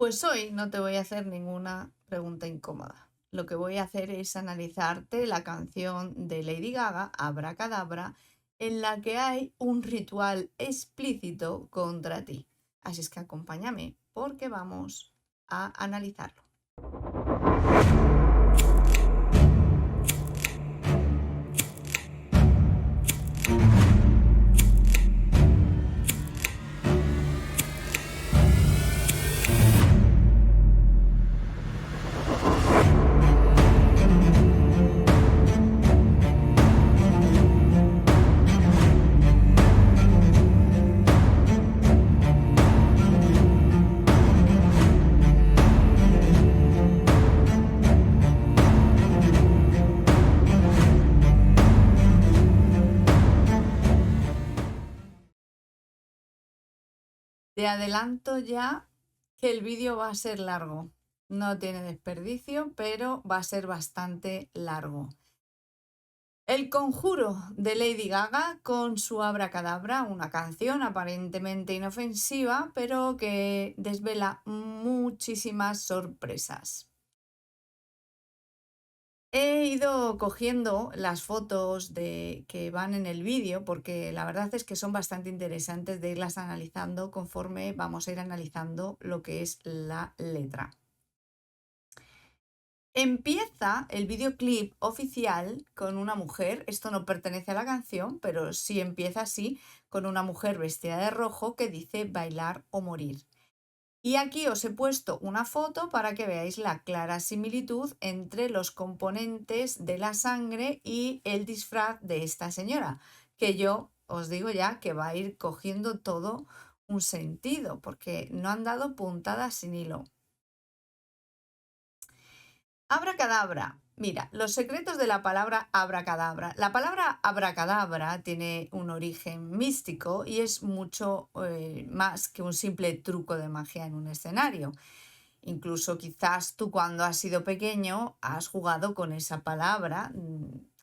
Pues hoy no te voy a hacer ninguna pregunta incómoda. Lo que voy a hacer es analizarte la canción de Lady Gaga, Abracadabra, en la que hay un ritual explícito contra ti. Así es que acompáñame porque vamos a analizarlo. Te adelanto ya que el vídeo va a ser largo. No tiene desperdicio, pero va a ser bastante largo. El conjuro de Lady Gaga con su Abracadabra, una canción aparentemente inofensiva, pero que desvela muchísimas sorpresas. He ido cogiendo las fotos que van en el vídeo porque la verdad es que son bastante interesantes de irlas analizando conforme vamos a ir analizando lo que es la letra. Empieza el videoclip oficial con una mujer, esto no pertenece a la canción, pero sí empieza así, con una mujer vestida de rojo que dice bailar o morir. Y aquí os he puesto una foto para que veáis la clara similitud entre los componentes de la sangre y el disfraz de esta señora, que yo os digo ya que va a ir cogiendo todo un sentido, porque no han dado puntadas sin hilo. Abracadabra. Mira, los secretos de la palabra abracadabra. La palabra abracadabra tiene un origen místico y es mucho más que un simple truco de magia en un escenario. Incluso quizás tú cuando has sido pequeño has jugado con esa palabra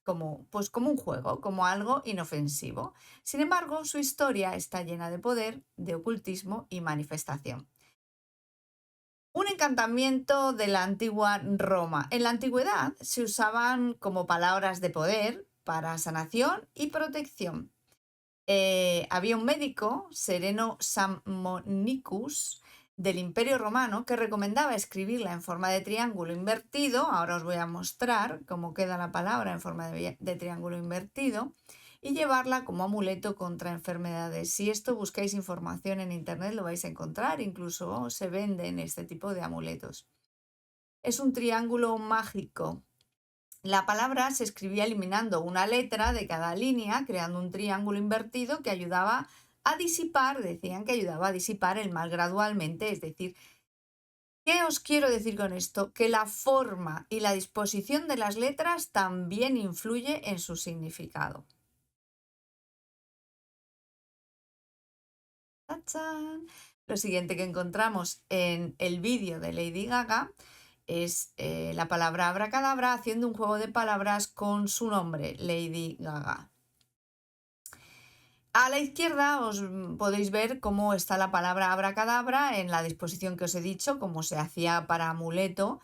como un juego, como algo inofensivo. Sin embargo, su historia está llena de poder, de ocultismo y manifestación. Un encantamiento de la antigua Roma. En la antigüedad se usaban como palabras de poder para sanación y protección. Había un médico, Sereno Sammonicus, del Imperio Romano, que recomendaba escribirla en forma de triángulo invertido. Ahora os voy a mostrar cómo queda la palabra en forma de triángulo invertido y llevarla como amuleto contra enfermedades. Si esto buscáis información en internet lo vais a encontrar, incluso se venden este tipo de amuletos. Es un triángulo mágico. La palabra se escribía eliminando una letra de cada línea, creando un triángulo invertido que ayudaba a disipar, decían que ayudaba a disipar el mal gradualmente. Es decir, ¿qué os quiero decir con esto? Que la forma y la disposición de las letras también influye en su significado. ¡Tachán! Lo siguiente que encontramos en el vídeo de Lady Gaga es la palabra abracadabra haciendo un juego de palabras con su nombre, Lady Gaga. A la izquierda os podéis ver cómo está la palabra abracadabra en la disposición que os he dicho, cómo se hacía para amuleto.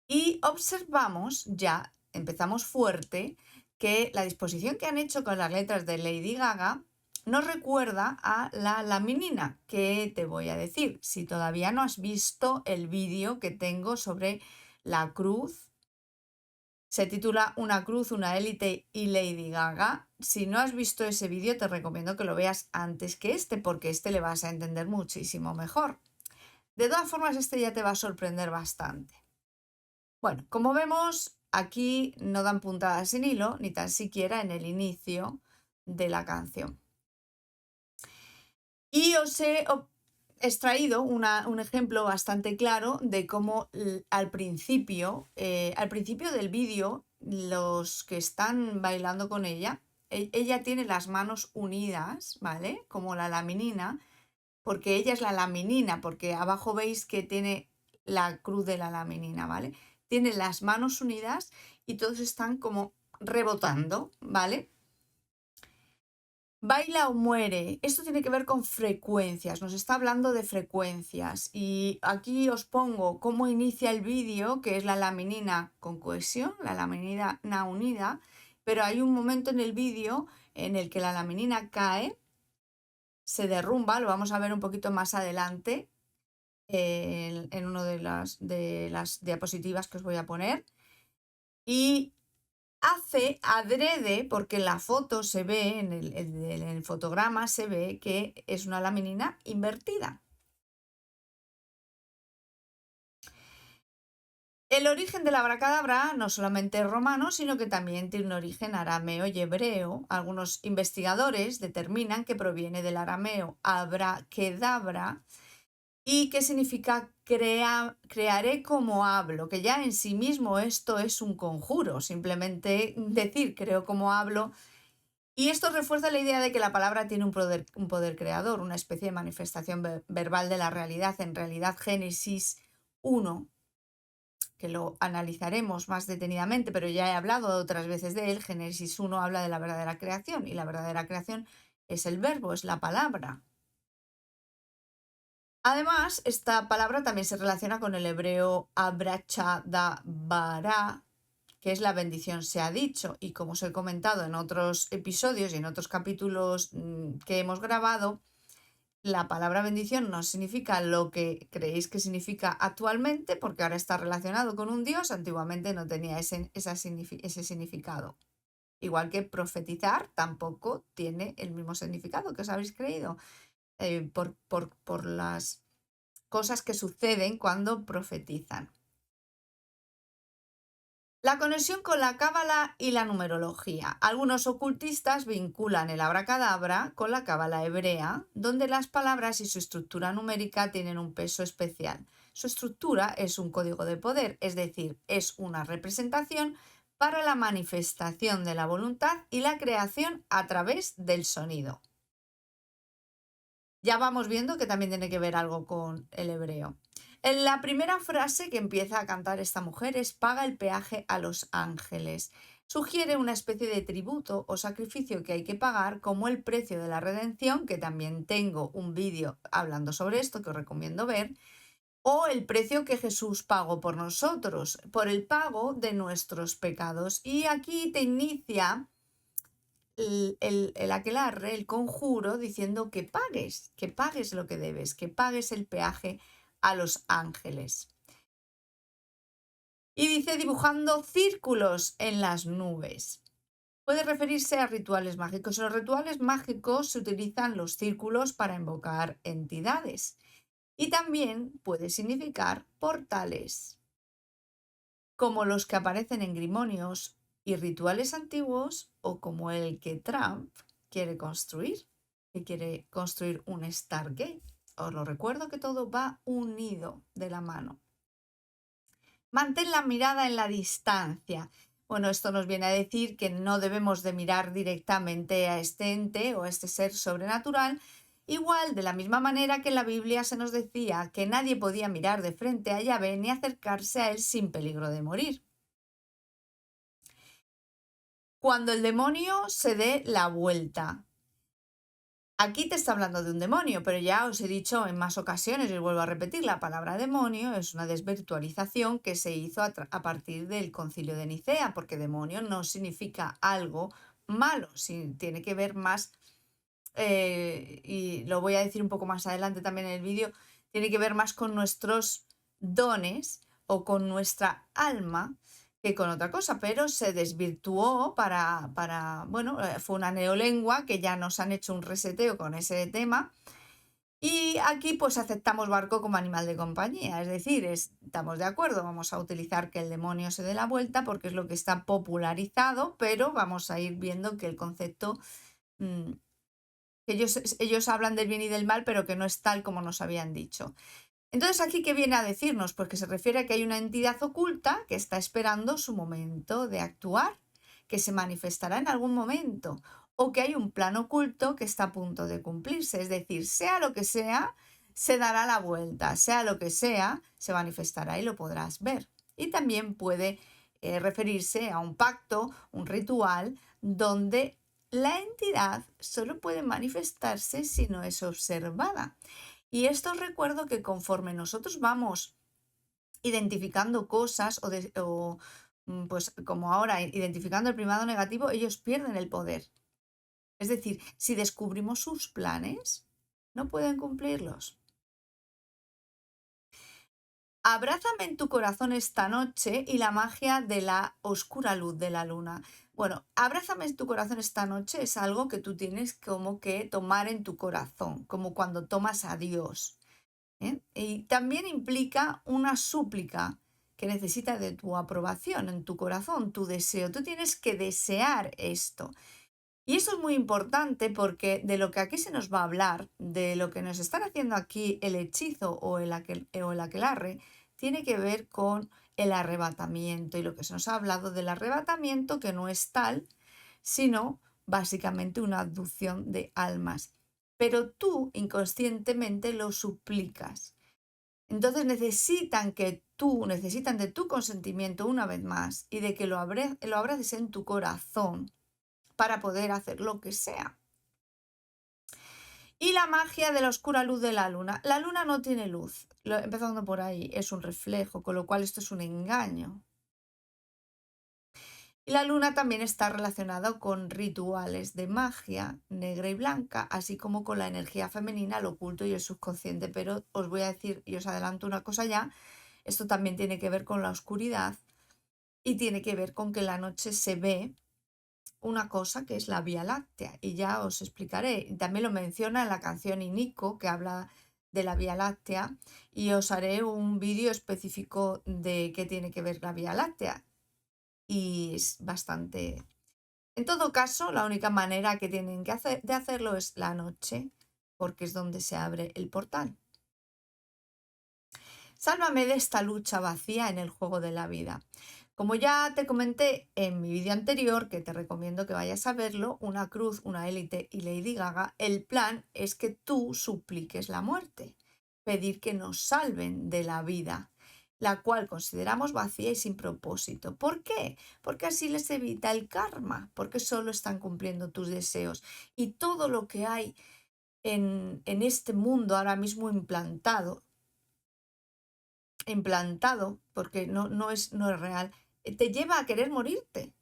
Y observamos ya, empezamos fuerte, que la disposición que han hecho con las letras de Lady Gaga nos recuerda a la laminina, que te voy a decir, si todavía no has visto el vídeo que tengo sobre la cruz. Se titula Una cruz, una élite y Lady Gaga. Si no has visto ese vídeo, te recomiendo que lo veas antes que este, porque este le vas a entender muchísimo mejor. De todas formas, este ya te va a sorprender bastante. Bueno, como vemos, aquí no dan puntadas sin hilo, ni tan siquiera en el inicio de la canción. Y os he extraído un ejemplo bastante claro de cómo al principio del vídeo, los que están bailando con ella, ella tiene las manos unidas, ¿vale? Como la laminina, porque ella es la laminina, porque abajo veis que tiene la cruz de la laminina, ¿vale? Tiene las manos unidas y todos están como rebotando, ¿vale? Baila o muere. Esto tiene que ver con frecuencias, nos está hablando de frecuencias. Y aquí os pongo cómo inicia el vídeo, que es la laminina con cohesión, la laminina unida, pero hay un momento en el vídeo en el que la laminina cae, se derrumba, lo vamos a ver un poquito más adelante en una de las diapositivas que os voy a poner. Y hace adrede, porque en la foto se ve, en el fotograma se ve que es una laminina invertida. El origen de la abracadabra no solamente es romano, sino que también tiene un origen arameo y hebreo. Algunos investigadores determinan que proviene del arameo abrakedabra y que significa crearé como hablo, que ya en sí mismo esto es un conjuro, simplemente decir creo como hablo. Y esto refuerza la idea de que la palabra tiene un poder creador, una especie de manifestación verbal de la realidad. En realidad, Génesis 1, que lo analizaremos más detenidamente, pero ya he hablado otras veces de él, Génesis 1 habla de la verdadera creación y la verdadera creación es el verbo, es la palabra. Además, esta palabra también se relaciona con el hebreo abrachadabara, que es la bendición se ha dicho. Y como os he comentado en otros episodios y en otros capítulos que hemos grabado, la palabra bendición no significa lo que creéis que significa actualmente, porque ahora está relacionado con un Dios, antiguamente no tenía ese significado. Igual que profetizar tampoco tiene el mismo significado que os habéis creído, por las cosas que suceden cuando profetizan. La conexión con la cábala y la numerología. Algunos ocultistas vinculan el abracadabra con la cábala hebrea, donde las palabras y su estructura numérica tienen un peso especial. Su estructura es un código de poder, es decir, es una representación para la manifestación de la voluntad y la creación a través del sonido. Ya vamos viendo que también tiene que ver algo con el hebreo. En la primera frase que empieza a cantar esta mujer es paga el peaje a los ángeles. Sugiere una especie de tributo o sacrificio que hay que pagar como el precio de la redención, que también tengo un vídeo hablando sobre esto que os recomiendo ver, o el precio que Jesús pagó por nosotros, por el pago de nuestros pecados. Y aquí te inicia el aquelarre, el conjuro, diciendo que pagues lo que debes, que pagues el peaje a los ángeles. Y dice dibujando círculos en las nubes. Puede referirse a rituales mágicos. En los rituales mágicos se utilizan los círculos para invocar entidades. Y también puede significar portales, como los que aparecen en grimonios y rituales antiguos, o como el que Trump quiere construir, que quiere construir un Stargate. Os lo recuerdo que todo va unido de la mano. Mantén la mirada en la distancia. Bueno, esto nos viene a decir que no debemos de mirar directamente a este ente o a este ser sobrenatural, igual de la misma manera que en la Biblia se nos decía que nadie podía mirar de frente a Yahvé ni acercarse a él sin peligro de morir. Cuando el demonio se dé la vuelta. Aquí te está hablando de un demonio, pero ya os he dicho en más ocasiones, y vuelvo a repetir, la palabra demonio es una desvirtualización que se hizo a partir del Concilio de Nicea, porque demonio no significa algo malo, tiene que ver más, y lo voy a decir un poco más adelante también en el vídeo, tiene que ver más con nuestros dones o con nuestra alma que con otra cosa, pero se desvirtuó bueno, fue una neolengua que ya nos han hecho un reseteo con ese tema. Y aquí pues aceptamos barco como animal de compañía, es decir, estamos de acuerdo, vamos a utilizar que el demonio se dé la vuelta porque es lo que está popularizado, pero vamos a ir viendo que el concepto, mm, que ellos hablan del bien y del mal, pero que no es tal como nos habían dicho. Entonces, ¿aquí qué viene a decirnos? Pues que se refiere a que hay una entidad oculta que está esperando su momento de actuar, que se manifestará en algún momento, o que hay un plan oculto que está a punto de cumplirse. Es decir, sea lo que sea, se dará la vuelta, sea lo que sea, se manifestará y lo podrás ver. Y también puede referirse a un pacto, un ritual, donde La entidad solo puede manifestarse si no es observada. Y esto os recuerdo que conforme nosotros vamos identificando cosas pues como ahora, identificando el primado negativo, ellos pierden el poder. Es decir, si descubrimos sus planes, no pueden cumplirlos. Abrázame en tu corazón esta noche y la magia de la oscura luz de la luna. Bueno, abrázame en tu corazón esta noche es algo que tú tienes como que tomar en tu corazón, como cuando tomas a Dios. ¿Eh? Y también implica una súplica que necesita de tu aprobación en tu corazón, tu deseo. Tú tienes que desear esto. Y eso es muy importante porque de lo que aquí se nos va a hablar, de lo que nos están haciendo aquí el hechizo o el aquelarre, tiene que ver con el arrebatamiento. Y lo que se nos ha hablado del arrebatamiento, que no es tal, sino básicamente una abducción de almas. Pero tú inconscientemente lo suplicas. Entonces necesitan de tu consentimiento una vez más y de que lo abraces en tu corazón para poder hacer lo que sea. Y la magia de la oscura luz de la luna. La luna no tiene luz, empezando por ahí, es un reflejo, con lo cual esto es un engaño. Y la luna también está relacionada con rituales de magia negra y blanca, así como con la energía femenina, lo oculto y el subconsciente. Pero os voy a decir, y os adelanto una cosa ya, esto también tiene que ver con la oscuridad y tiene que ver con que la noche se ve una cosa que es la Vía Láctea, y ya os explicaré. También lo menciona en la canción Inico, que habla de la Vía Láctea, y os haré un vídeo específico de qué tiene que ver la Vía Láctea. Y es bastante... En todo caso, la única manera que tienen de hacerlo es la noche, porque es donde se abre el portal. Sálvame de esta lucha vacía en el juego de la vida. Como ya te comenté en mi vídeo anterior, que te recomiendo que vayas a verlo, Una cruz, una élite y Lady Gaga, el plan es que tú supliques la muerte, pedir que nos salven de la vida, la cual consideramos vacía y sin propósito. ¿Por qué? Porque así les evita el karma, porque solo están cumpliendo tus deseos. Y todo lo que hay en este mundo ahora mismo implantado, porque no es real, te lleva a querer morirte,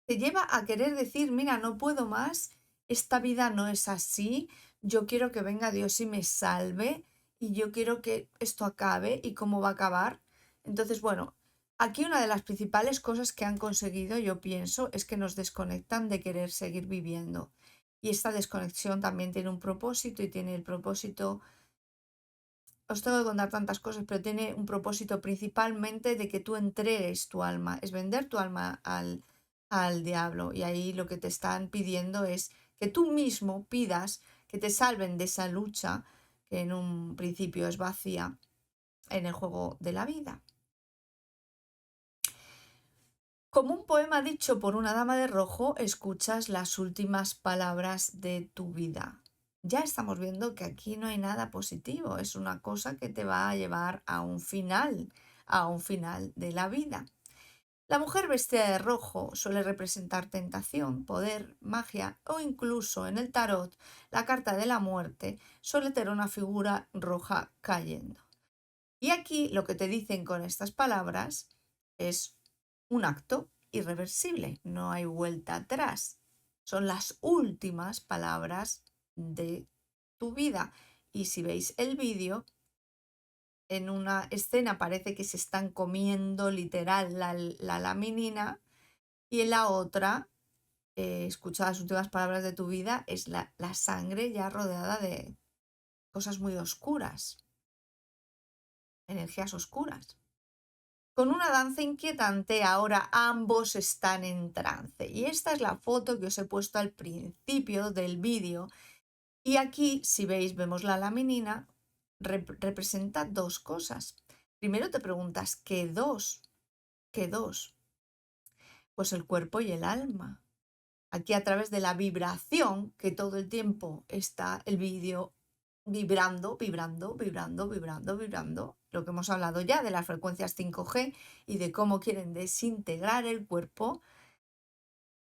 te lleva a querer decir, mira, no puedo más, esta vida no es así, yo quiero que venga Dios y me salve, y yo quiero que esto acabe, y cómo va a acabar. Entonces, bueno, aquí una de las principales cosas que han conseguido, yo pienso, es que nos desconectan de querer seguir viviendo. Y esta desconexión también tiene un propósito y tiene el propósito. Os tengo que contar tantas cosas, pero tiene un propósito principalmente de que tú entregues tu alma, es vender tu alma al diablo. Y ahí lo que te están pidiendo es que tú mismo pidas que te salven de esa lucha que en un principio es vacía en el juego de la vida. Como un poema dicho por una dama de rojo, escuchas las últimas palabras de tu vida. Ya estamos viendo que aquí no hay nada positivo, es una cosa que te va a llevar a un final de la vida. La mujer vestida de rojo suele representar tentación, poder, magia o incluso en el tarot la carta de la muerte suele tener una figura roja cayendo. Y aquí lo que te dicen con estas palabras es un acto irreversible, no hay vuelta atrás. Son las últimas palabras de tu vida. Y si veis el vídeo, en una escena parece que se están comiendo literal la laminina y en la otra, escucha las últimas palabras de tu vida, es la sangre ya rodeada de cosas muy oscuras, energías oscuras. Con una danza inquietante, ahora ambos están en trance. Y esta es la foto que os he puesto al principio del vídeo. Y aquí, si veis, vemos la laminina, representa dos cosas. Primero te preguntas, ¿qué dos? ¿Qué dos? Pues el cuerpo y el alma. Aquí a través de la vibración, que todo el tiempo está el vídeo vibrando, vibrando, vibrando, vibrando, vibrando. Lo que hemos hablado ya de las frecuencias 5G y de cómo quieren desintegrar el cuerpo,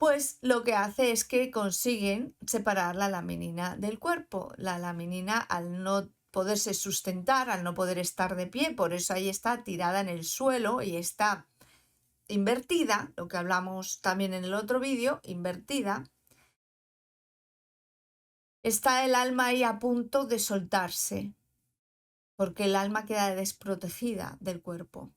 pues lo que hace es que consiguen separar la laminina del cuerpo. La laminina, al no poderse sustentar, al no poder estar de pie, por eso ahí está tirada en el suelo y está invertida, lo que hablamos también en el otro vídeo, invertida, está el alma ahí a punto de soltarse, porque el alma queda desprotegida del cuerpo.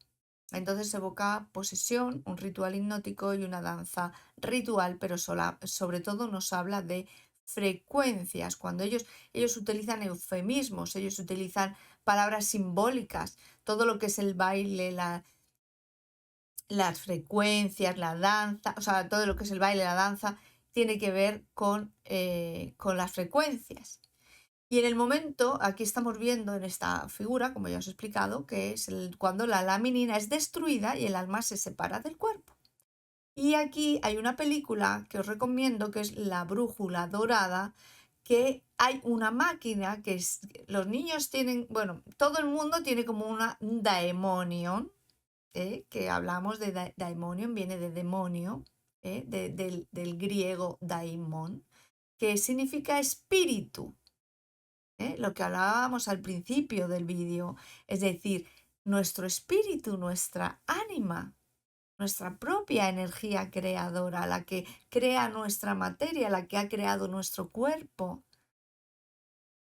Entonces evoca posesión, un ritual hipnótico y una danza ritual, pero sobre todo nos habla de frecuencias. Cuando ellos utilizan eufemismos, ellos utilizan palabras simbólicas, todo lo que es el baile, las frecuencias, la danza, o sea, todo lo que es el baile, la danza, tiene que ver con las frecuencias. Y en el momento, aquí estamos viendo en esta figura, como ya os he explicado, que es cuando la laminina es destruida y el alma se separa del cuerpo. Y aquí hay una película que os recomiendo, que es La Brújula Dorada, que hay una máquina los niños tienen, bueno, todo el mundo tiene como un daemonion, que hablamos de daemonion, viene de demonio, del griego daimon, que significa espíritu. Lo que hablábamos al principio del vídeo, es decir, nuestro espíritu, nuestra ánima, nuestra propia energía creadora, la que crea nuestra materia, la que ha creado nuestro cuerpo.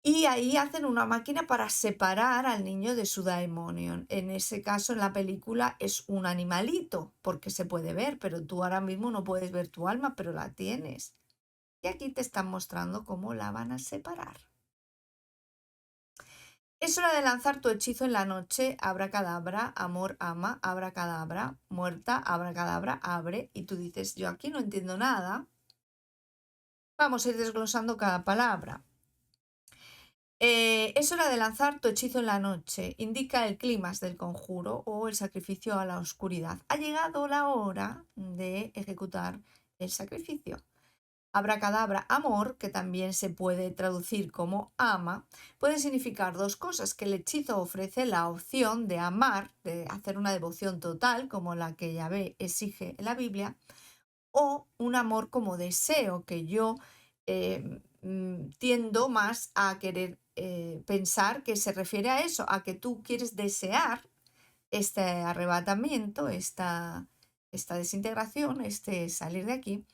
Y ahí hacen una máquina para separar al niño de su daemonion. En ese caso, en la película es un animalito, porque se puede ver, pero tú ahora mismo no puedes ver tu alma, pero la tienes. Y aquí te están mostrando cómo la van a separar. Es hora de lanzar tu hechizo en la noche, abracadabra, amor ama, abracadabra, muerta, abracadabra, abre. Y tú dices, yo aquí no entiendo nada. Vamos a ir desglosando cada palabra. Es hora de lanzar tu hechizo en la noche. Indica el clímax del conjuro o el sacrificio a la oscuridad. Ha llegado la hora de ejecutar el sacrificio. Abracadabra, amor, que también se puede traducir como ama, puede significar dos cosas: que el hechizo ofrece la opción de amar, de hacer una devoción total, como la que Yahvé exige en la Biblia, o un amor como deseo, que yo tiendo más a querer pensar que se refiere a eso, a que tú quieres desear este arrebatamiento, esta desintegración, este salir de aquí.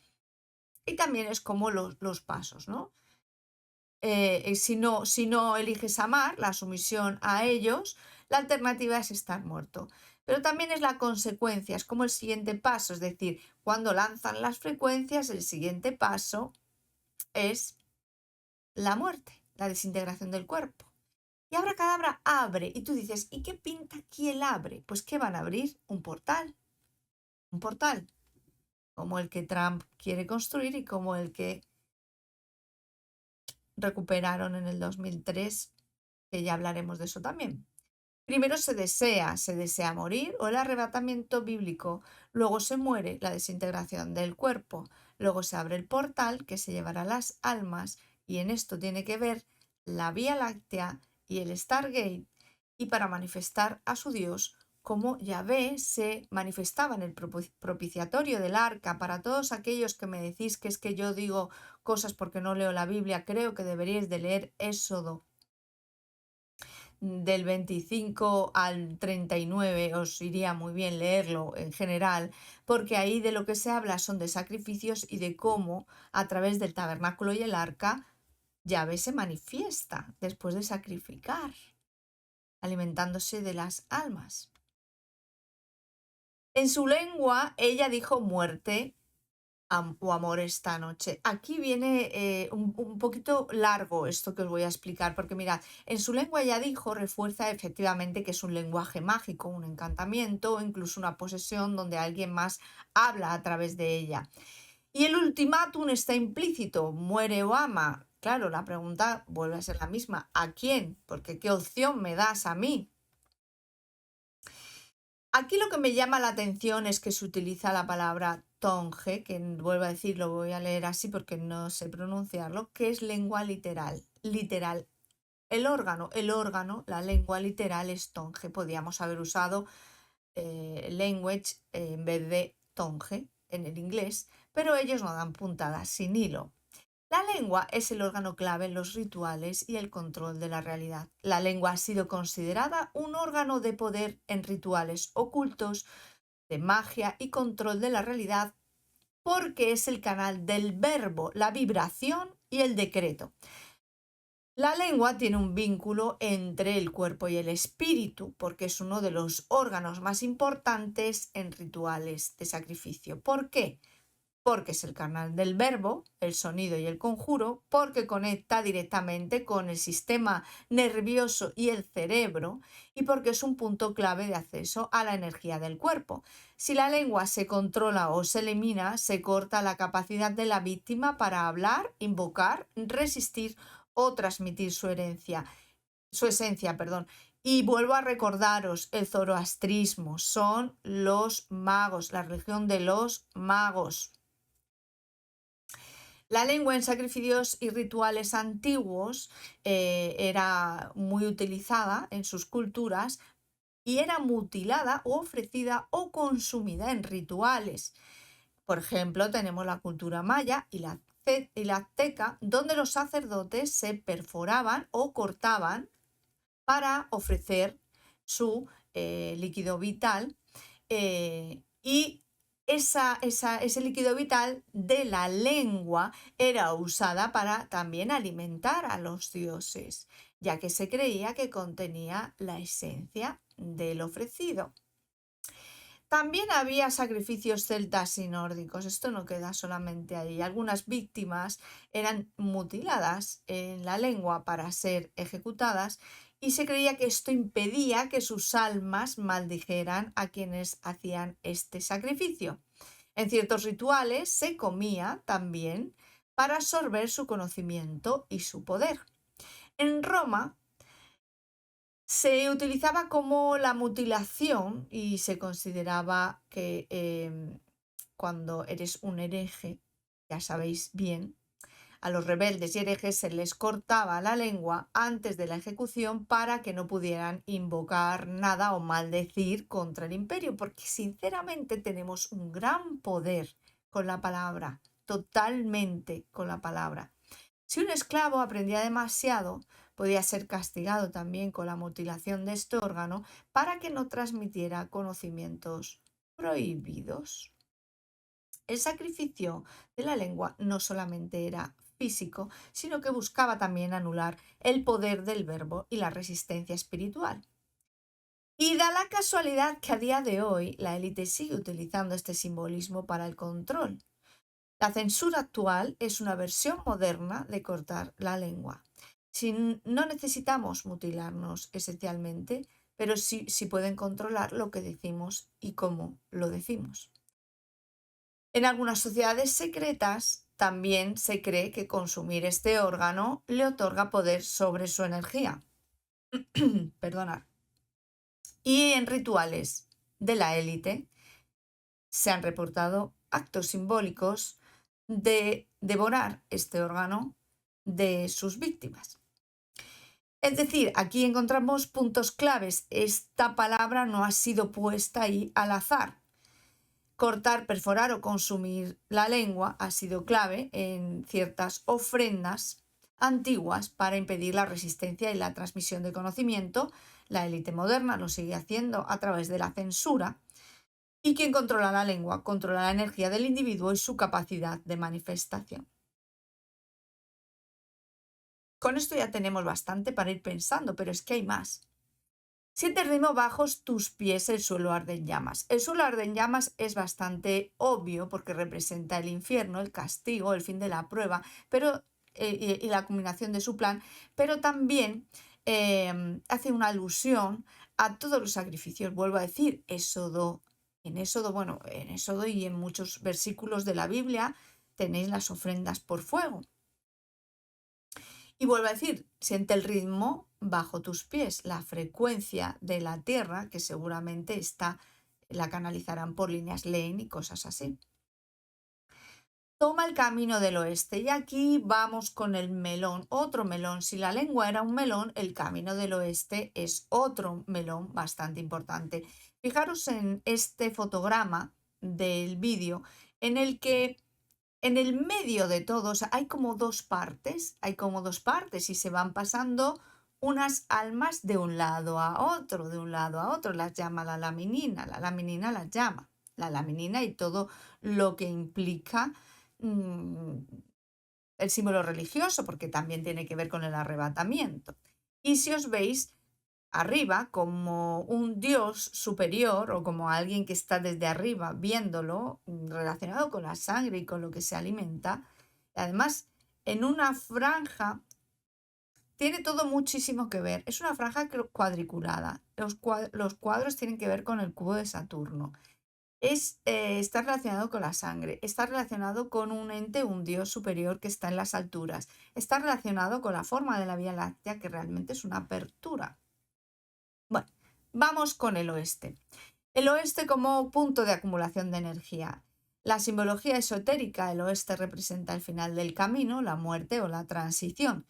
Y también es como los pasos, ¿no? Si no eliges amar, la sumisión a ellos, la alternativa es estar muerto. Pero también es la consecuencia, es como el siguiente paso, es decir, cuando lanzan las frecuencias, el siguiente paso es la muerte, la desintegración del cuerpo. Y abracadabra abre, y tú dices, ¿y qué pinta aquí el abre? Pues que van a abrir un portal, como el que Trump quiere construir y como el que recuperaron en el 2003, que ya hablaremos de eso también. Primero se desea morir o el arrebatamiento bíblico, luego se muere, la desintegración del cuerpo, luego se abre el portal que se llevará las almas, y en esto tiene que ver la Vía Láctea y el Stargate, y para manifestar a su Dios, como Yahvé se manifestaba en el propiciatorio del arca. Para todos aquellos que me decís que es que yo digo cosas porque no leo la Biblia, creo que deberíais de leer Éxodo del 25 al 39, os iría muy bien leerlo en general, porque ahí de lo que se habla son de sacrificios y de cómo a través del tabernáculo y el arca Yahvé se manifiesta después de sacrificar, alimentándose de las almas. En su lengua ella dijo muerte o amor esta noche. Aquí viene un poquito largo esto que os voy a explicar, porque mirad, en su lengua ya dijo, refuerza efectivamente que es un lenguaje mágico, un encantamiento o incluso una posesión donde alguien más habla a través de ella. Y el ultimátum está implícito, muere o ama. Claro, la pregunta vuelve a ser la misma, ¿a quién? Porque ¿qué opción me das a mí? Aquí lo que me llama la atención es que se utiliza la palabra tonge, que vuelvo a decir, lo voy a leer así porque no sé pronunciarlo, que es lengua literal. Literal. El órgano, la lengua literal es tonge. Podríamos haber usado language en vez de tonge. en el inglés, pero ellos no dan puntadas sin hilo. La lengua es el órgano clave en los rituales y el control de la realidad. La lengua ha sido considerada un órgano de poder en rituales ocultos, de magia y control de la realidad porque es el canal del verbo, la vibración y el decreto. La lengua tiene un vínculo entre el cuerpo y el espíritu, porque es uno de los órganos más importantes en rituales de sacrificio. ¿Por qué? Porque es el canal del verbo, el sonido y el conjuro, porque conecta directamente con el sistema nervioso y el cerebro y porque es un punto clave de acceso a la energía del cuerpo. Si la lengua se controla o se elimina, se corta la capacidad de la víctima para hablar, invocar, resistir o transmitir su esencia, perdón. Y vuelvo a recordaros, el zoroastrismo son los magos, la religión de los magos. La lengua en sacrificios y rituales antiguos era muy utilizada en sus culturas y era mutilada o ofrecida o consumida en rituales. Por ejemplo, tenemos la cultura maya y la azteca, donde los sacerdotes se perforaban o cortaban para ofrecer su líquido vital y ese líquido vital de la lengua era usada para también alimentar a los dioses, ya que se creía que contenía la esencia del ofrecido. También había sacrificios celtas y nórdicos, esto no queda solamente ahí. Algunas víctimas eran mutiladas en la lengua para ser ejecutadas y se creía que esto impedía que sus almas maldijeran a quienes hacían este sacrificio. En ciertos rituales se comía también para absorber su conocimiento y su poder. En Roma se utilizaba como la mutilación y se consideraba que cuando eres un hereje, ya sabéis bien, a los rebeldes y herejes se les cortaba la lengua antes de la ejecución para que no pudieran invocar nada o maldecir contra el imperio, porque sinceramente tenemos un gran poder con la palabra, totalmente con la palabra. Si un esclavo aprendía demasiado, podía ser castigado también con la mutilación de este órgano para que no transmitiera conocimientos prohibidos. El sacrificio de la lengua no solamente era físico, sino que buscaba también anular el poder del verbo y la resistencia espiritual. Y da la casualidad que a día de hoy la élite sigue utilizando este simbolismo para el control. La censura actual es una versión moderna de cortar la lengua. No necesitamos mutilarnos esencialmente, pero sí pueden controlar lo que decimos y cómo lo decimos. En algunas sociedades secretas también se cree que consumir este órgano le otorga poder sobre su energía. Perdonad. Y en rituales de la élite se han reportado actos simbólicos de devorar este órgano de sus víctimas. Es decir, aquí encontramos puntos claves. Esta palabra no ha sido puesta ahí al azar. Cortar, perforar o consumir la lengua ha sido clave en ciertas ofrendas antiguas para impedir la resistencia y la transmisión de conocimiento. La élite moderna lo sigue haciendo a través de la censura. ¿Y quién controla la lengua? Controla la energía del individuo y su capacidad de manifestación. Con esto ya tenemos bastante para ir pensando, pero es que hay más. Siente el ritmo bajos tus pies, el suelo arde en llamas. El suelo arde en llamas es bastante obvio porque representa el infierno, el castigo, el fin de la prueba, pero y la culminación de su plan, pero también hace una alusión a todos los sacrificios. Vuelvo a decir, en Éxodo y en muchos versículos de la Biblia tenéis las ofrendas por fuego. Y vuelvo a decir, siente el ritmo bajo tus pies, la frecuencia de la tierra, que seguramente la canalizarán por líneas Lane y cosas así. Toma el camino del oeste y aquí vamos con el melón, otro melón. Si la lengua era un melón, el camino del oeste es otro melón bastante importante. Fijaros en este fotograma del vídeo en el que en el medio de todo, o sea, hay como dos partes y se van pasando unas almas de un lado a otro, de un lado a otro, las llama la laminina las llama, la laminina y todo lo que implica mm, el símbolo religioso, porque también tiene que ver con el arrebatamiento. Y si os veis, arriba como un dios superior o como alguien que está desde arriba viéndolo, relacionado con la sangre y con lo que se alimenta. Además, en una franja, tiene todo muchísimo que ver. Es una franja cuadriculada. Los cuadros tienen que ver con el cubo de Saturno. Está relacionado con la sangre, está relacionado con un ente, un dios superior que está en las alturas, está relacionado con la forma de la Vía Láctea, que realmente es una apertura. Bueno, vamos con el oeste. El oeste como punto de acumulación de energía. La simbología esotérica, el oeste representa el final del camino, la muerte o la transición.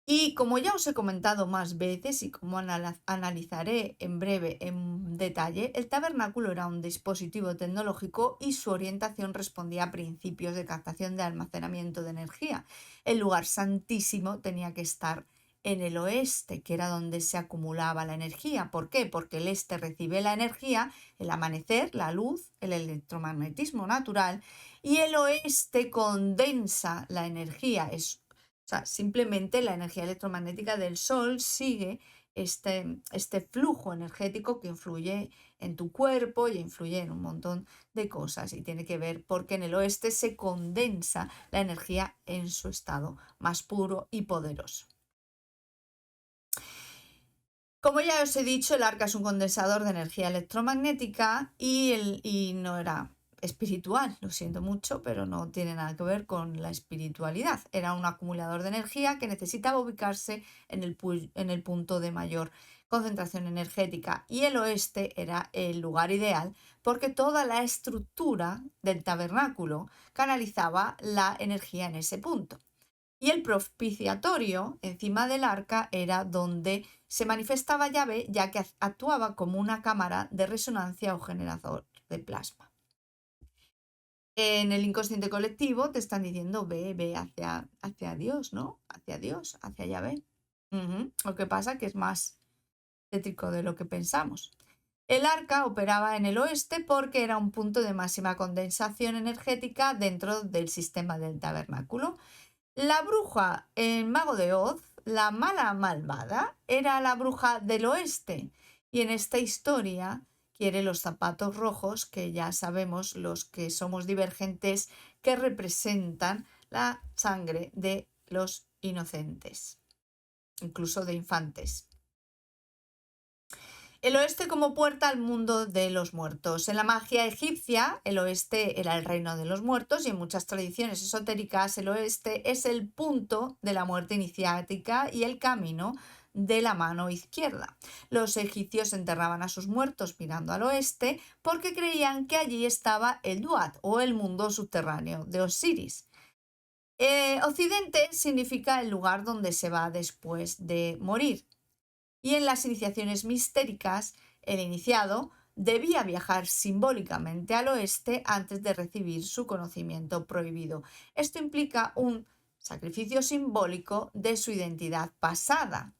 Y como ya os he comentado más veces y como analizaré en breve en detalle, el tabernáculo era un dispositivo tecnológico y su orientación respondía a principios de captación de almacenamiento de energía. El lugar santísimo tenía que estar en el oeste, que era donde se acumulaba la energía. ¿Por qué? Porque el este recibe la energía, el amanecer, la luz, el electromagnetismo natural, y el oeste condensa la energía. O sea, simplemente la energía electromagnética del Sol sigue este flujo energético que influye en tu cuerpo y influye en un montón de cosas. Y tiene que ver porque en el oeste se condensa la energía en su estado más puro y poderoso. Como ya os he dicho, el arca es un condensador de energía electromagnética y no era espiritual, lo siento mucho, pero no tiene nada que ver con la espiritualidad. Era un acumulador de energía que necesitaba ubicarse en el punto de mayor concentración energética y el oeste era el lugar ideal porque toda la estructura del tabernáculo canalizaba la energía en ese punto. Y el propiciatorio encima del arca era donde se manifestaba Yahvé, ya que actuaba como una cámara de resonancia o generador de plasma. En el inconsciente colectivo te están diciendo ve hacia Dios, ¿no? Hacia Dios, hacia Yahvé. Lo que pasa que es más tétrico de lo que pensamos. El arca operaba en el oeste porque era un punto de máxima condensación energética dentro del sistema del tabernáculo. La bruja en Mago de Oz, la mala malvada, era la bruja del oeste y en esta historia quiere los zapatos rojos, que ya sabemos los que somos divergentes, que representan la sangre de los inocentes, incluso de infantes. El oeste como puerta al mundo de los muertos. En la magia egipcia, el oeste era el reino de los muertos y en muchas tradiciones esotéricas el oeste es el punto de la muerte iniciática y el camino de la mano izquierda. Los egipcios enterraban a sus muertos mirando al oeste porque creían que allí estaba el Duat o el mundo subterráneo de Osiris. Occidente significa el lugar donde se va después de morir. Y en las iniciaciones mistéricas, el iniciado debía viajar simbólicamente al oeste antes de recibir su conocimiento prohibido. Esto implica un sacrificio simbólico de su identidad pasada.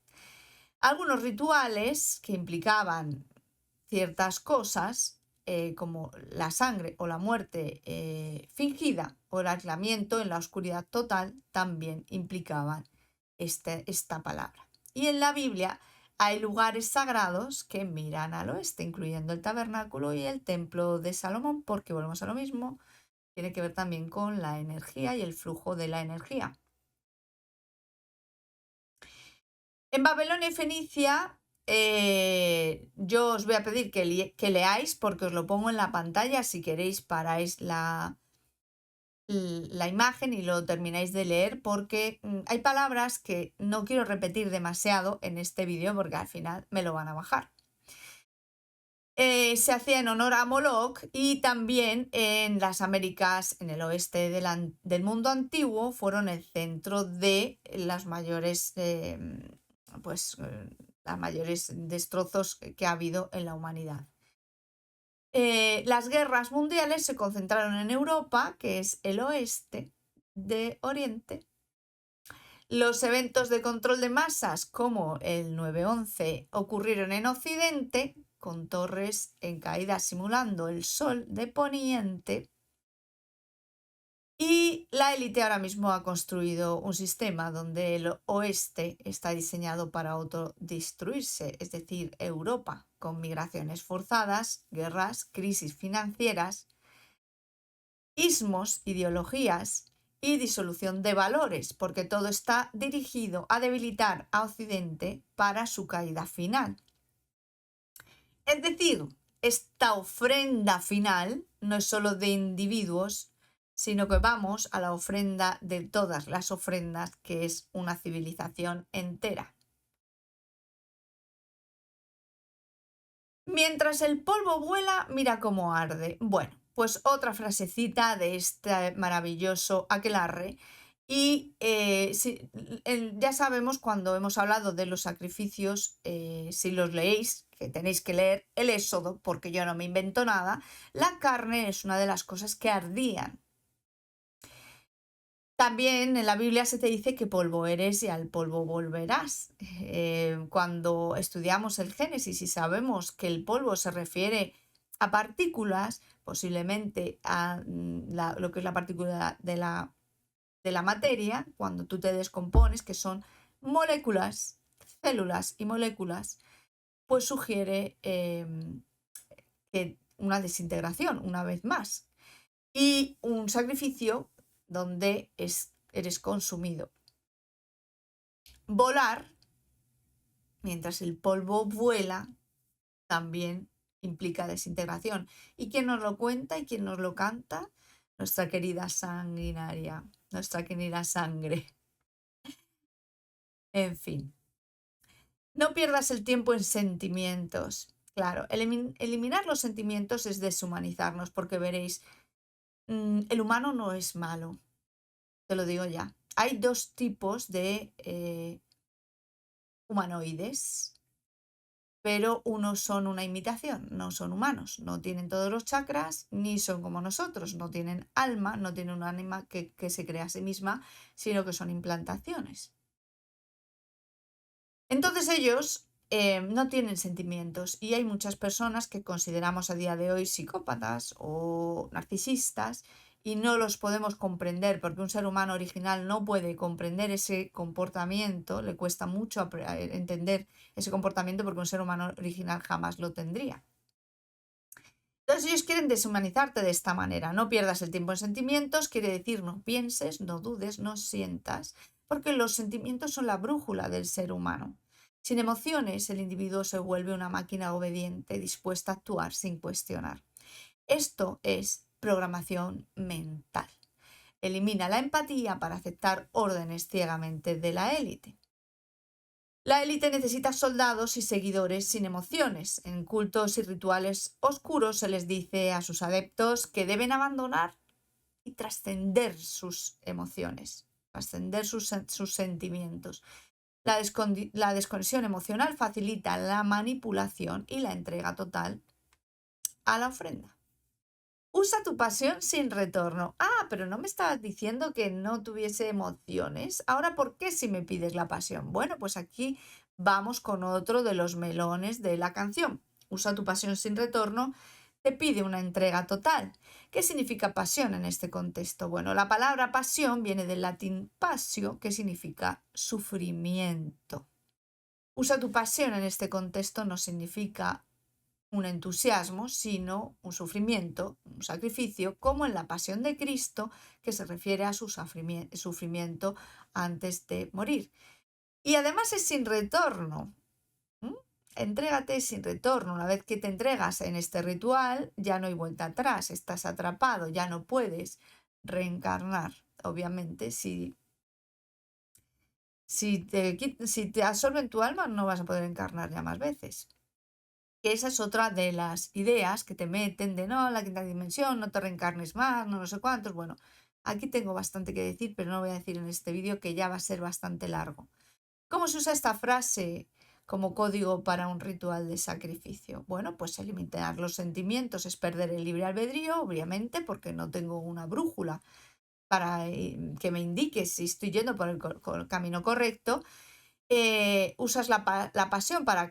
Algunos rituales que implicaban ciertas cosas, como la sangre o la muerte fingida o el aislamiento en la oscuridad total, también implicaban esta palabra. Y en la Biblia hay lugares sagrados que miran al oeste, incluyendo el tabernáculo y el templo de Salomón, porque volvemos a lo mismo, tiene que ver también con la energía y el flujo de la energía. En Babilonia y Fenicia, yo os voy a pedir que leáis, porque os lo pongo en la pantalla, si queréis paráis la imagen y lo termináis de leer, porque hay palabras que no quiero repetir demasiado en este vídeo porque al final me lo van a bajar. Se hacía en honor a Moloch y también en las Américas, en el oeste del mundo antiguo, fueron el centro de las mayores, los mayores destrozos que ha habido en la humanidad. Las guerras mundiales se concentraron en Europa, que es el oeste de Oriente. Los eventos de control de masas, como el 9/11, ocurrieron en Occidente, con torres en caída simulando el sol de Poniente. Y la élite ahora mismo ha construido un sistema donde el oeste está diseñado para autodestruirse, es decir, Europa, con migraciones forzadas, guerras, crisis financieras, ismos, ideologías y disolución de valores, porque todo está dirigido a debilitar a Occidente para su caída final. Es decir, esta ofrenda final no es solo de individuos, sino que vamos a la ofrenda de todas las ofrendas, que es una civilización entera. Mientras el polvo vuela, mira cómo arde. Bueno, pues otra frasecita de este maravilloso aquelarre. Y ya sabemos cuando hemos hablado de los sacrificios, si los leéis, que tenéis que leer el Éxodo, porque yo no me invento nada, la carne es una de las cosas que ardían. También en la Biblia se te dice que polvo eres y al polvo volverás. Cuando estudiamos el Génesis y sabemos que el polvo se refiere a partículas, posiblemente a lo que es la partícula de la materia, cuando tú te descompones, que son moléculas, células y moléculas, pues sugiere que una desintegración, una vez más, y un sacrificio donde eres consumido. Volar, mientras el polvo vuela, también implica desintegración. ¿Y quién nos lo cuenta y quién nos lo canta? Nuestra querida sanguinaria, nuestra querida sangre. En fin, no pierdas el tiempo en sentimientos. Claro, eliminar los sentimientos es deshumanizarnos, porque veréis, el humano no es malo, te lo digo ya. Hay dos tipos de humanoides, pero unos son una imitación, no son humanos, no tienen todos los chakras, ni son como nosotros, no tienen alma, no tienen un ánima que se crea a sí misma, sino que son implantaciones. Entonces ellos no tienen sentimientos y hay muchas personas que consideramos a día de hoy psicópatas o narcisistas y no los podemos comprender porque un ser humano original no puede comprender ese comportamiento, le cuesta mucho entender ese comportamiento porque un ser humano original jamás lo tendría. Entonces ellos quieren deshumanizarte de esta manera, no pierdas el tiempo en sentimientos, quiere decir no pienses, no dudes, no sientas, porque los sentimientos son la brújula del ser humano. Sin emociones, el individuo se vuelve una máquina obediente, dispuesta a actuar sin cuestionar. Esto es programación mental. Elimina la empatía para aceptar órdenes ciegamente de la élite. La élite necesita soldados y seguidores sin emociones. En cultos y rituales oscuros se les dice a sus adeptos que deben abandonar y trascender sus emociones, trascender sus sentimientos. La desconexión emocional facilita la manipulación y la entrega total a la ofrenda. Usa tu pasión sin retorno. Ah, pero no me estabas diciendo que no tuviese emociones. Ahora, ¿por qué si me pides la pasión? Bueno, pues aquí vamos con otro de los melones de la canción. Usa tu pasión sin retorno. Te pide una entrega total. ¿Qué significa pasión en este contexto? Bueno, la palabra pasión viene del latín passio, que significa sufrimiento. Usa tu pasión en este contexto no significa un entusiasmo, sino un sufrimiento, un sacrificio, como en la pasión de Cristo, que se refiere a su sufrimiento antes de morir. Y además es sin retorno. Entrégate sin retorno. Una vez que te entregas en este ritual, ya no hay vuelta atrás, estás atrapado, ya no puedes reencarnar. Obviamente, si te absorben tu alma, no vas a poder encarnar ya más veces. Esa es otra de las ideas que te meten de no, la quinta dimensión, no te reencarnes más, no sé cuántos. Bueno, aquí tengo bastante que decir, pero no voy a decir en este vídeo que ya va a ser bastante largo. ¿Cómo se usa esta frase? como código para un ritual de sacrificio? Bueno, pues eliminar los sentimientos es perder el libre albedrío, obviamente, porque no tengo una brújula para que me indique si estoy yendo por el camino correcto. Usas la pasión para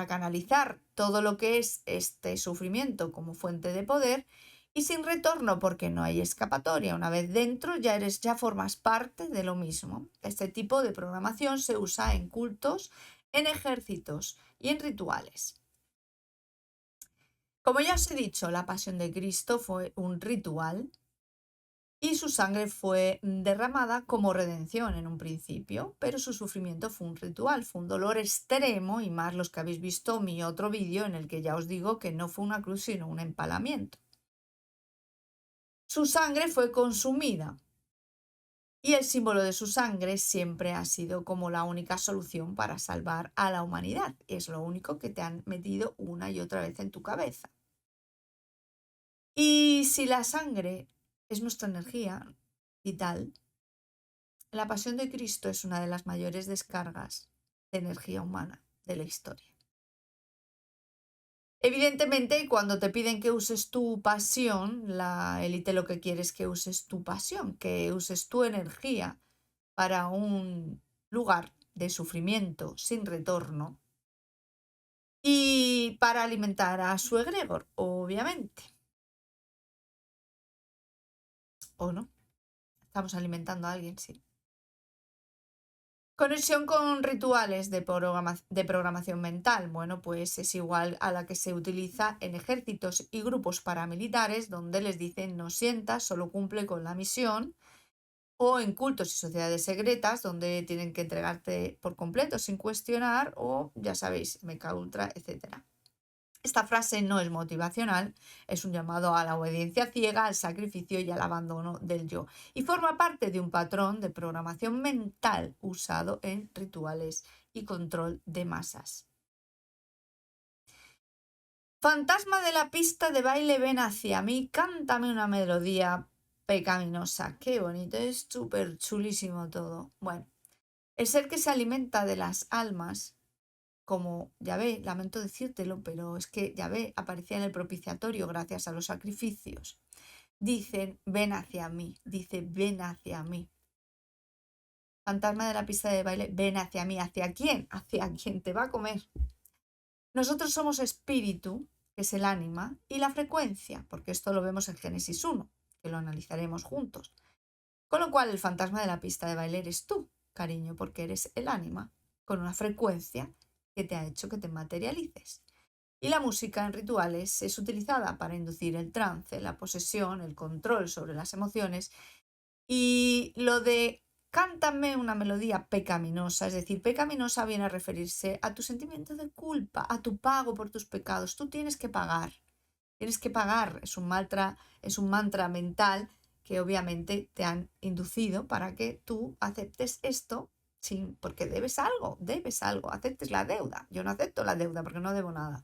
canalizar todo lo que es este sufrimiento como fuente de poder y sin retorno porque no hay escapatoria. Una vez dentro ya formas parte de lo mismo. Este tipo de programación se usa en cultos, en ejércitos y en rituales. Como ya os he dicho, la pasión de Cristo fue un ritual y su sangre fue derramada como redención en un principio, pero su sufrimiento fue un ritual, fue un dolor extremo y más los que habéis visto mi otro vídeo en el que ya os digo que no fue una cruz sino un empalamiento. Su sangre fue consumida y el símbolo de su sangre siempre ha sido como la única solución para salvar a la humanidad. Es lo único que te han metido una y otra vez en tu cabeza. Y si la sangre es nuestra energía vital, la pasión de Cristo es una de las mayores descargas de energía humana de la historia. Evidentemente, cuando te piden que uses tu pasión, la élite lo que quiere es que uses tu pasión, que uses tu energía para un lugar de sufrimiento sin retorno y para alimentar a su egregor, obviamente. ¿O no? Estamos alimentando a alguien, sí. Conexión con rituales de programación mental. Bueno, pues es igual a la que se utiliza en ejércitos y grupos paramilitares donde les dicen no sientas, solo cumple con la misión. O en cultos y sociedades secretas donde tienen que entregarte por completo sin cuestionar o, ya sabéis, MK Ultra, etc. Esta frase no es motivacional, es un llamado a la obediencia ciega, al sacrificio y al abandono del yo, y forma parte de un patrón de programación mental usado en rituales y control de masas. Fantasma de la pista de baile, ven hacia mí, cántame una melodía pecaminosa. Qué bonito, es súper chulísimo todo. Bueno, el ser que se alimenta de las almas, como Yahvé, lamento decírtelo, pero es que Yahvé aparecía en el propiciatorio gracias a los sacrificios. Dicen, ven hacia mí, dice, ven hacia mí. Fantasma de la pista de baile, ven hacia mí. ¿Hacia quién? Hacia quien te va a comer. Nosotros somos espíritu, que es el ánima, y la frecuencia, porque esto lo vemos en Génesis 1, que lo analizaremos juntos. Con lo cual el fantasma de la pista de baile eres tú, cariño, porque eres el ánima, con una frecuencia que te ha hecho que te materialices. Y la música en rituales es utilizada para inducir el trance, la posesión, el control sobre las emociones. Y lo de cántame una melodía pecaminosa, es decir, pecaminosa viene a referirse a tu sentimiento de culpa, a tu pago por tus pecados. Tú tienes que pagar, es un mantra mental que obviamente te han inducido para que tú aceptes esto porque debes algo, aceptes la deuda. Yo no acepto la deuda porque no debo nada.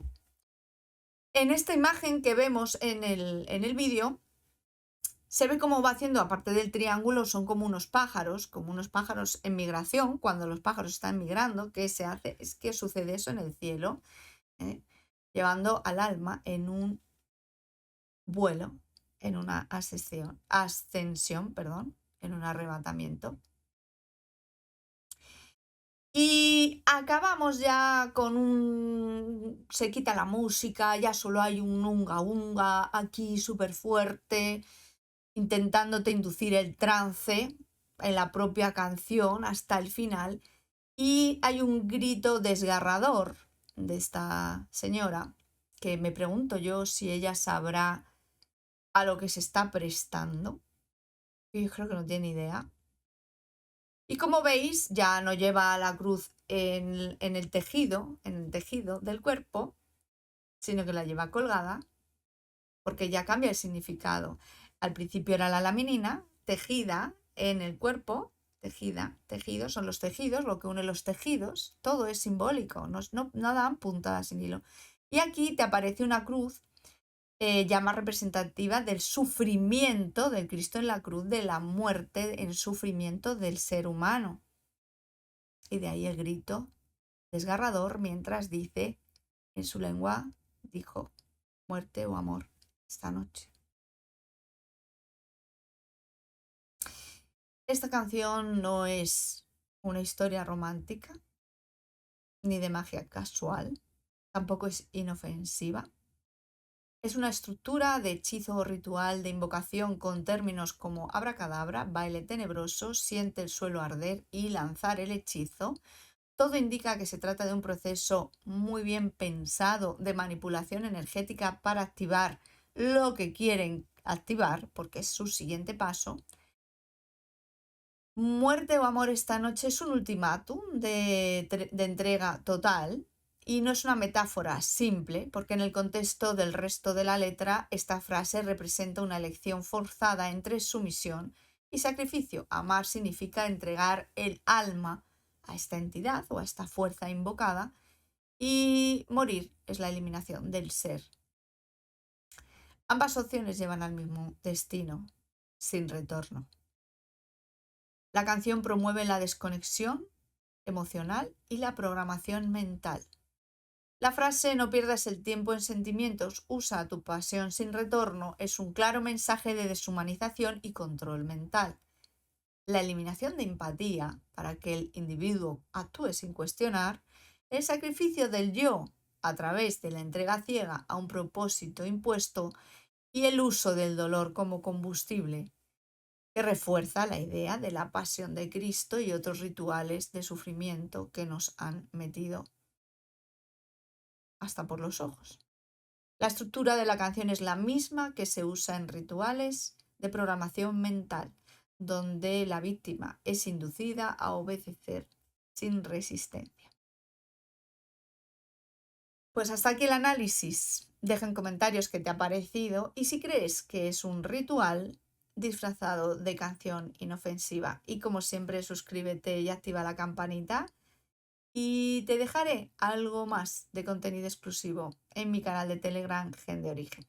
En esta imagen que vemos en el vídeo, se ve cómo va haciendo, aparte del triángulo, son como unos pájaros en migración. Cuando los pájaros están migrando, ¿qué se hace? Es que sucede eso en el cielo, ¿eh? Llevando al alma en un vuelo, en una ascensión, en un arrebatamiento. Y acabamos ya con se quita la música, ya solo hay un unga unga aquí súper fuerte, intentándote inducir el trance en la propia canción hasta el final. Y hay un grito desgarrador de esta señora, que me pregunto yo si ella sabrá a lo que se está prestando. Yo creo que no tiene idea. Y como veis, ya no lleva la cruz en el tejido del cuerpo, sino que la lleva colgada, porque ya cambia el significado. Al principio era la laminina, tejida en el cuerpo, tejidos, son los tejidos, lo que une los tejidos, todo es simbólico, no dan puntadas sin hilo. Y aquí te aparece una cruz ya más representativa del sufrimiento del Cristo en la cruz, de la muerte, el sufrimiento del ser humano. Y de ahí el grito desgarrador mientras dice en su lengua, dijo, muerte o amor esta noche. Esta canción no es una historia romántica ni de magia casual, tampoco es inofensiva. Es una estructura de hechizo o ritual de invocación con términos como abracadabra, baile tenebroso, siente el suelo arder y lanzar el hechizo. Todo indica que se trata de un proceso muy bien pensado de manipulación energética para activar lo que quieren activar, porque es su siguiente paso. Muerte o amor esta noche es un ultimátum de entrega total y no es una metáfora simple, porque en el contexto del resto de la letra esta frase representa una elección forzada entre sumisión y sacrificio. Amar significa entregar el alma a esta entidad o a esta fuerza invocada y morir es la eliminación del ser. Ambas opciones llevan al mismo destino, sin retorno. La canción promueve la desconexión emocional y la programación mental. La frase "no pierdas el tiempo en sentimientos, usa tu pasión sin retorno" es un claro mensaje de deshumanización y control mental. La eliminación de empatía para que el individuo actúe sin cuestionar, el sacrificio del yo a través de la entrega ciega a un propósito impuesto y el uso del dolor como combustible, que refuerza la idea de la pasión de Cristo y otros rituales de sufrimiento que nos han metido hasta por los ojos. La estructura de la canción es la misma que se usa en rituales de programación mental, donde la víctima es inducida a obedecer sin resistencia. Pues hasta aquí el análisis. Deja en comentarios qué te ha parecido y si crees que es un ritual disfrazado de canción inofensiva. Y como siempre, suscríbete y activa la campanita. Y te dejaré algo más de contenido exclusivo en mi canal de Telegram Gen de Origen.